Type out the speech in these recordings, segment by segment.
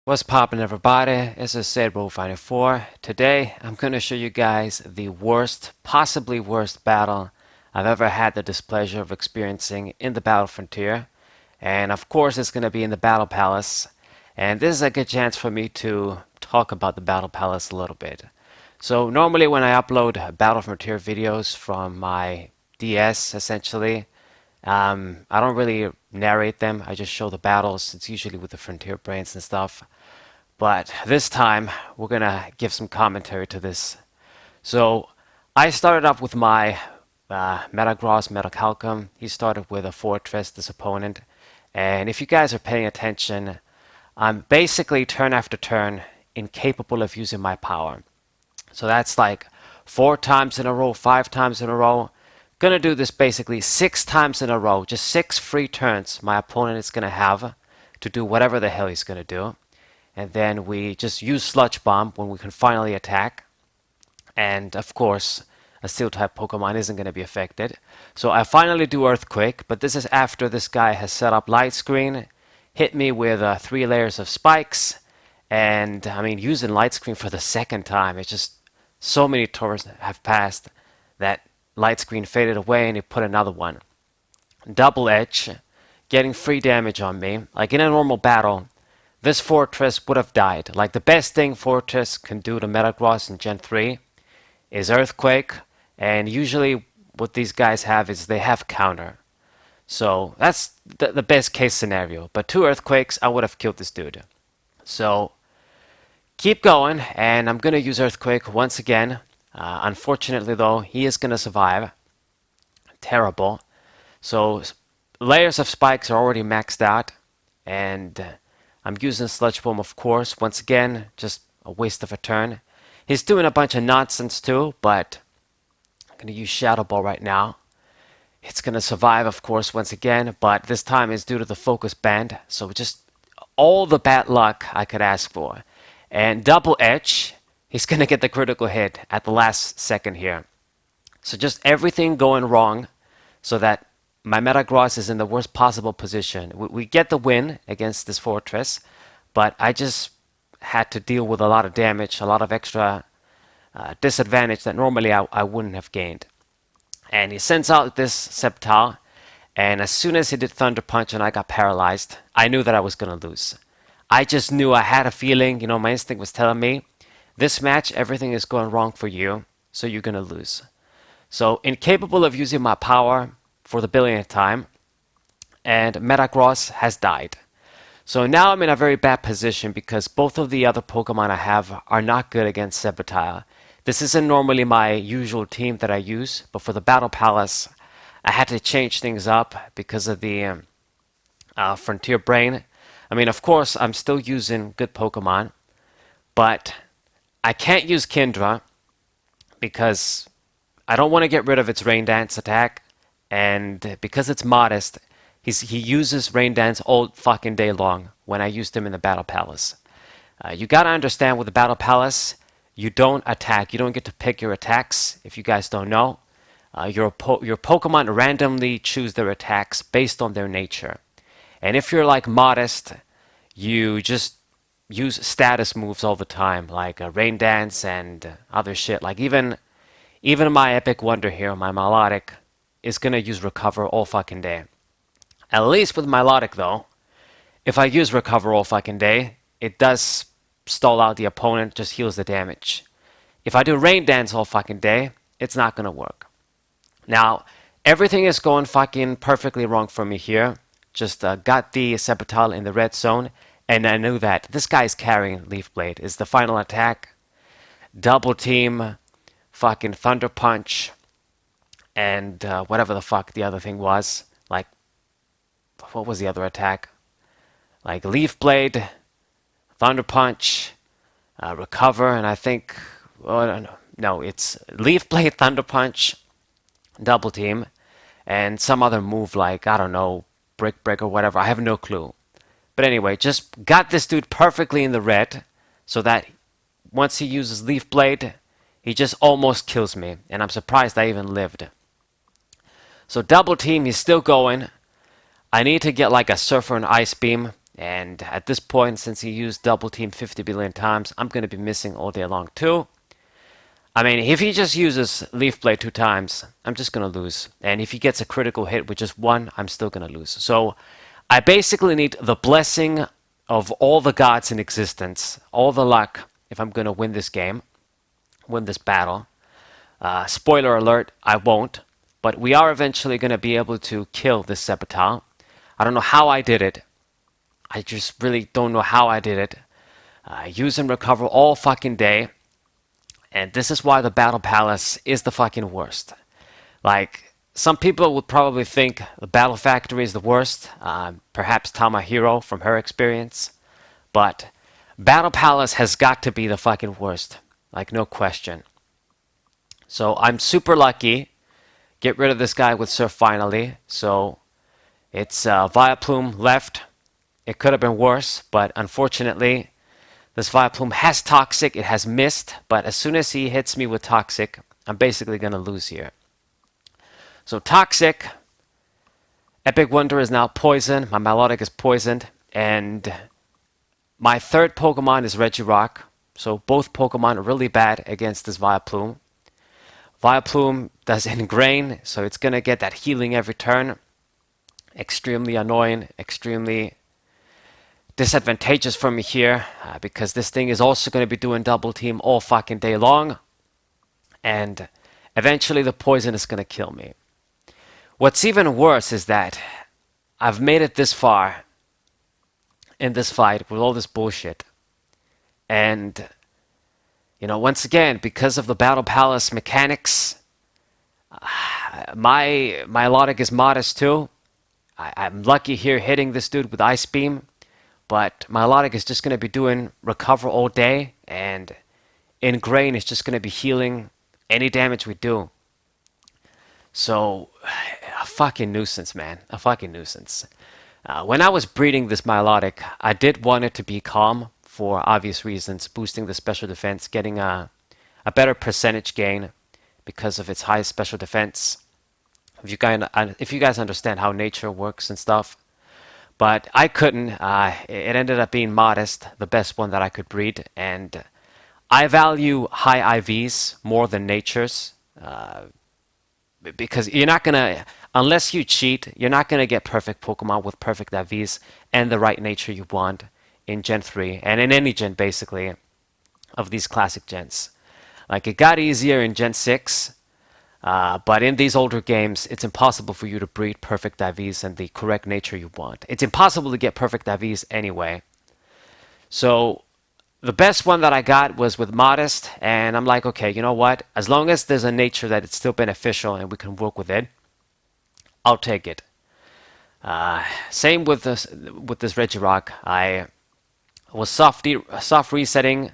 What's poppin', everybody? This is Sid4. Today I'm going to show you guys the worst, possibly worst battle I've ever had the displeasure of experiencing in the Battle Frontier. And of course it's going to be in the Battle Palace. And this is a good chance for me to talk about the Battle Palace a little bit. So normally when I upload Battle Frontier videos from my DS essentially, I don't really narrate them. I just show the battles. It's usually with the Frontier brains and stuff. But this time, we're gonna give some commentary to this. So, I started off with my Metagross, Metacalcum. He started with a Fortress, this opponent. And if you guys are paying attention, I'm basically turn after turn incapable of using my power. So that's like 4 times in a row, 5 times in a row. Gonna do this basically 6 times in a row, just 6 free turns my opponent is gonna have to do whatever the hell he's gonna do. And then we just use Sludge Bomb when we can finally attack. And of course, a Steel type Pokemon isn't going to be affected. So I finally do Earthquake, but this is after this guy has set up Light Screen, hit me with 3 layers of spikes, and I mean, using Light Screen for the second time, it's just so many turns have passed that Light Screen faded away and he put another one. Double Edge, getting free damage on me. Like in a normal battle, this Fortress would have died. Like the best thing Fortress can do to Metagross in Gen 3 is Earthquake, and usually what these guys have is they have counter. So that's the best case scenario. But 2 Earthquakes, I would have killed this dude. So keep going, and I'm going to use Earthquake once again. Unfortunately though, he is going to survive. Terrible. So layers of spikes are already maxed out, and I'm using Sludge Bomb, of course. Once again, just a waste of a turn. He's doing a bunch of nonsense too, but I'm going to use Shadow Ball right now. It's going to survive, of course, once again, but this time it's due to the Focus Band. So just all the bad luck I could ask for. And Double Edge, he's going to get the critical hit at the last second here. So just everything going wrong so that my Metagross is in the worst possible position. We get the win against this Fortress, but I just had to deal with a lot of damage, a lot of extra disadvantage that normally I wouldn't have gained. And he sends out this Sceptile, and as soon as he did Thunder Punch and I got paralyzed, I knew that I was going to lose. I just knew, I had a feeling, my instinct was telling me, this match, everything is going wrong for you, so you're going to lose. So, incapable of using my power for the billionth time, and Metagross has died. So now I'm in a very bad position because both of the other Pokemon I have are not good against Sceptile. This isn't normally my usual team that I use, but for the Battle Palace, I had to change things up because of the Frontier Brain. I mean, of course, I'm still using good Pokemon, but I can't use Kindra because I don't want to get rid of its Rain Dance attack, and because it's modest, he uses Rain Dance all fucking day long when I used him in the Battle Palace. You gotta understand with the Battle Palace, you don't attack. You don't get to pick your attacks, if you guys don't know. Your Pokemon randomly choose their attacks based on their nature. And if you're like modest, you just use status moves all the time, like Rain Dance and other shit. Like even my Epic Wonder here, my Melodic, is gonna use Recover all fucking day. At least with Melodic though, if I use Recover all fucking day, it does stall out the opponent, just heals the damage. If I do Rain Dance all fucking day, it's not gonna work. Now, everything is going fucking perfectly wrong for me here. Just got the Sceptile in the red zone, and I knew that this guy's carrying Leaf Blade. Is the final attack. Double team, fucking Thunder Punch, and whatever the fuck the other thing was. Like, what was the other attack? Like Leaf Blade, Thunder Punch, Recover, and I think, oh, no, it's Leaf Blade, Thunder Punch, Double Team, and some other move like, I don't know, Brick Break or whatever. I have no clue. But anyway, just got this dude perfectly in the red so that once he uses Leaf Blade, he just almost kills me, and I'm surprised I even lived. So Double Team, he's still going. I need to get like a Surfer and Ice Beam And at this point, since he used double team 50 billion times, I'm going to be missing all day long too. I mean, if he just uses Leaf Blade 2 times, I'm just going to lose. And if he gets a critical hit with just one, I'm still going to lose. So I basically need the blessing of all the gods in existence, all the luck, if I'm going to win this game, win this battle. Spoiler alert, I won't. But we are eventually going to be able to kill this Sceptile. I don't know how I did it. I just really don't know how I did it. Use and recover all fucking day. And this is why the Battle Palace is the fucking worst. Like, some people would probably think the Battle Factory is the worst. Perhaps Tamahiro from her experience. But Battle Palace has got to be the fucking worst. Like, no question. So I'm super lucky. Get rid of this guy with Surf finally. So it's Vileplume left. It could have been worse, but unfortunately, this Vileplume has Toxic. It has missed, but as soon as he hits me with Toxic, I'm basically going to lose here. So Toxic, Epic Wonder is now poisoned. My Milotic is poisoned, and my third Pokemon is Regirock. So both Pokemon are really bad against this Vileplume. Vileplume does Ingrain, so it's going to get that healing every turn. Extremely annoying, extremely disadvantageous for me here, because this thing is also going to be doing double team all fucking day long, and eventually the poison is going to kill me. What's even worse is that I've made it this far in this fight with all this bullshit, and you know, once again, because of the Battle Palace mechanics, my Milotic is modest too. I'm lucky here hitting this dude with Ice Beam, but Milotic is just going to be doing recover all day, and Ingrain is just going to be healing any damage we do. So, a fucking nuisance, man. A fucking nuisance. When I was breeding this Milotic, I did want it to be calm for obvious reasons, boosting the special defense, getting a better percentage gain because of its high special defense. If you guys understand how nature works and stuff. But I couldn't. It ended up being modest, the best one that I could breed, and I value high IVs more than nature's, because you're not gonna, unless you cheat, you're not gonna get perfect Pokemon with perfect IVs and the right nature you want in Gen 3 and in any gen basically of these classic gens. Like, it got easier in Gen 6. But in these older games, it's impossible for you to breed perfect IVs and the correct nature you want. It's impossible to get perfect IVs anyway. So the best one that I got was with Modest, and I'm like, okay, you know what? As long as there's a nature that it's still beneficial and we can work with it, I'll take it. Same with this Regirock. I was soft resetting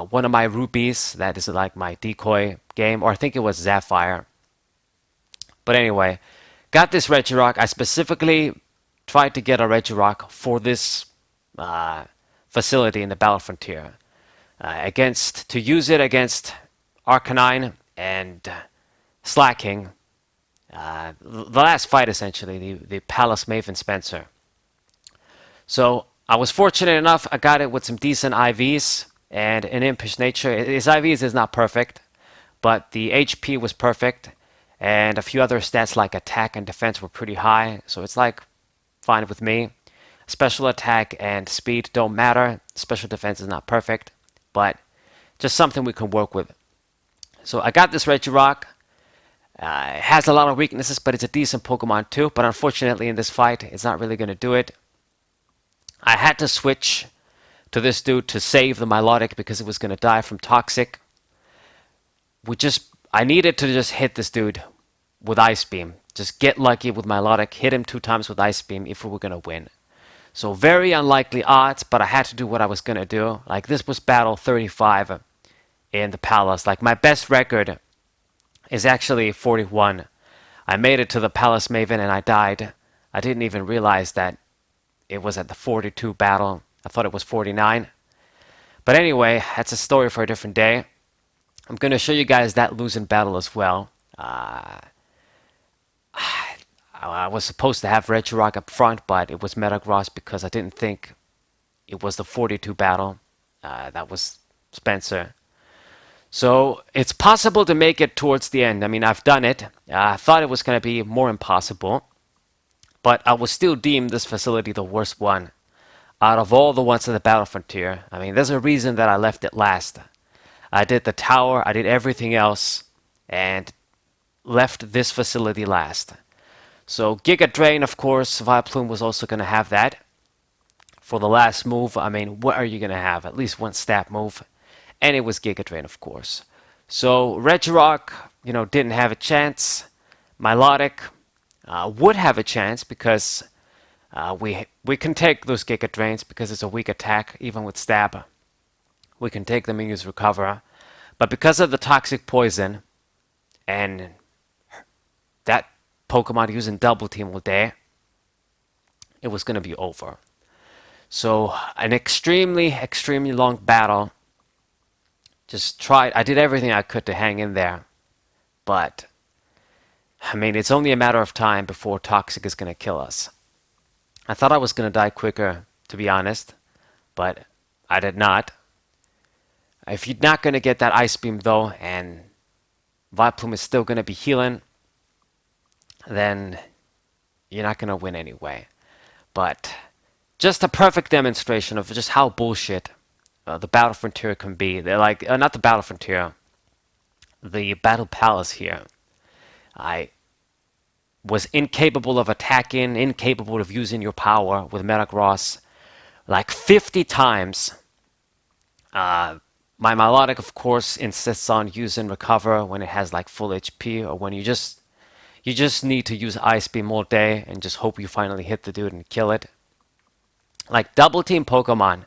one of my rupees. That is like my decoy game, or I think it was Sapphire. But anyway, got this Regirock. I specifically tried to get a Regirock for this facility in the Battle Frontier, to use it against Arcanine and Slacking. The last fight, essentially, the Palace Maven Spencer. So I was fortunate enough. I got it with some decent IVs and an impish nature. His IVs is not perfect, but the HP was perfect, and a few other stats like attack and defense were pretty high, so it's like fine with me. Special attack and speed don't matter. Special defense is not perfect, but just something we can work with. So I got this Regirock. It has a lot of weaknesses, but it's a decent Pokemon too, but unfortunately in this fight, it's not really going to do it. I had to switch to this dude to save the Milotic because it was going to die from Toxic. I needed to just hit this dude with Ice Beam. Just get lucky with Milotic, hit him 2 times with Ice Beam if we were going to win. So very unlikely odds, but I had to do what I was going to do. Like, this was battle 35 in the Palace. Like, my best record is actually 41. I made it to the Palace Maven and I died. I didn't even realize that it was at the 42 battle. I thought it was 49. But anyway, that's a story for a different day. I'm going to show you guys that losing battle as well. I was supposed to have Regirock up front, but it was Metagross because I didn't think it was the 42 battle. That was Spencer. So it's possible to make it towards the end. I mean, I've done it. I thought it was going to be more impossible, but I will still deem this facility the worst one out of all the ones in the Battle Frontier. I mean, there's a reason that I left it last. I did the tower, I did everything else, and left this facility last. So Giga Drain, of course, Vileplume was also going to have that. For the last move, I mean, what are you going to have? At least one stat move. And it was Giga Drain, of course. So Regirock, didn't have a chance. Milotic would have a chance because we can take those Giga Drains because it's a weak attack, even with Stab. We can take them and use Recover. But because of the Toxic Poison and that Pokemon using Double Team all day, it was going to be over. So an extremely, extremely long battle. I did everything I could to hang in there. But, I mean, it's only a matter of time before Toxic is going to kill us. I thought I was going to die quicker, to be honest. But I did not. If you're not going to get that Ice Beam, though, and Vileplume is still going to be healing, then you're not going to win anyway. But just a perfect demonstration of just how bullshit the Battle Frontier can be. They're like, not the Battle Frontier, the Battle Palace here. I was incapable of attacking, incapable of using your power with Metagross like 50 times. My Milotic, of course, insists on using Recover when it has like full HP, or when you just need to use Ice Beam all day and just hope you finally hit the dude and kill it. Like Double Team Pokemon,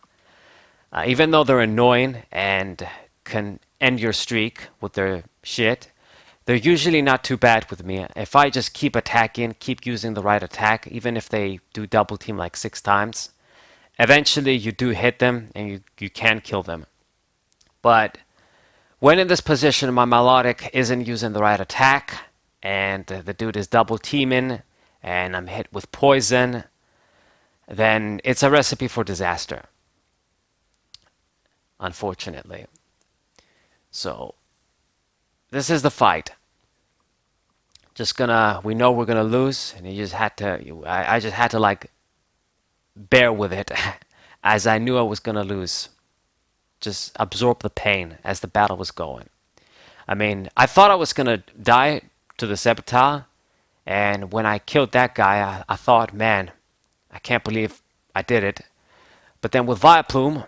even though they're annoying and can end your streak with their shit, they're usually not too bad with me. If I just keep attacking, keep using the right attack, even if they do Double Team like 6 times, eventually you do hit them and you can kill them. But when in this position, my Milotic isn't using the right attack, and the dude is double teaming, and I'm hit with poison, then it's a recipe for disaster. Unfortunately. So, this is the fight. We know we're gonna lose, and I just had to like bear with it, as I knew I was gonna lose. Just absorb the pain as the battle was going. I mean, I thought I was gonna die to the Sceptile, and when I killed that guy, I thought, man, I can't believe I did it. But then with Vileplume,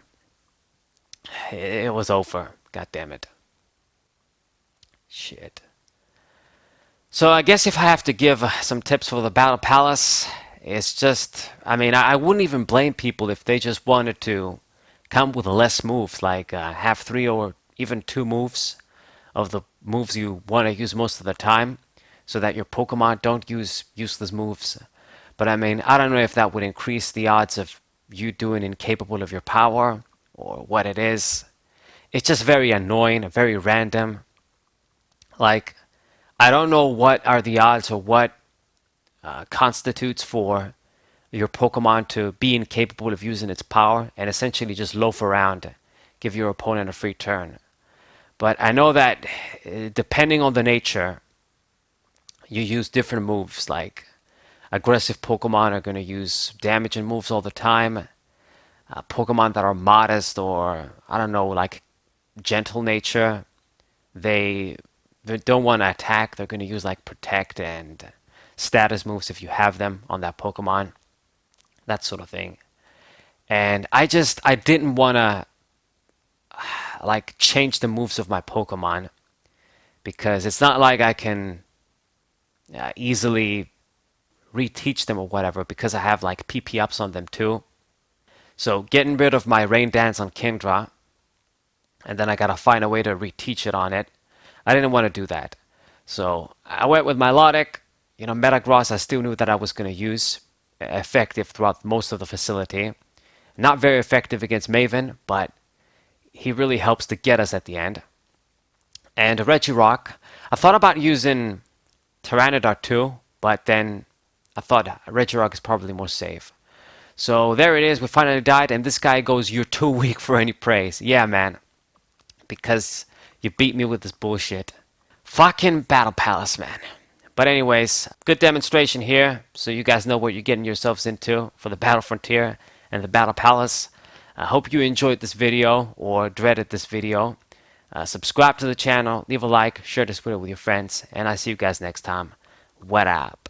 it was over. God damn it. Shit. So I guess if I have to give some tips for the Battle Palace, it's just, I mean, I wouldn't even blame people if they just wanted to come with less moves, like have 3 or even 2 moves of the moves you want to use most of the time, so that your Pokemon don't use useless moves. But I mean, I don't know if that would increase the odds of you doing incapable of your power, or what it is. It's just very annoying, very random. Like, I don't know what are the odds, or what constitutes for your Pokemon to be incapable of using its power and essentially just loaf around, give your opponent a free turn. But I know that depending on the nature, you use different moves. Like aggressive Pokemon are going to use damaging moves all the time. Pokemon that are modest, or I don't know, like gentle nature, they don't want to attack. They're going to use like Protect and status moves if you have them on that Pokemon. That sort of thing. And I didn't want to like change the moves of my Pokemon, because it's not like I can easily reteach them or whatever, because I have like PP ups on them too. So getting rid of my Rain Dance on Kingdra, and then I gotta find a way to reteach it on it. I didn't want to do that. So I went with Milotic. Metagross I still knew that I was going to use. Effective throughout most of the facility. Not very effective against Maven, but he really helps to get us at the end. And Regirock, I thought about using Tyranitar too, but then I thought Regirock is probably more safe. So there it is. We finally died, and this guy goes, "You're too weak for any praise." Yeah, man, because you beat me with this bullshit. Fucking Battle Palace, man. But anyways, good demonstration here, so you guys know what you're getting yourselves into for the Battle Frontier and the Battle Palace. I hope you enjoyed this video or dreaded this video. Subscribe to the channel, leave a like, share this video with your friends, and I see you guys next time. What up?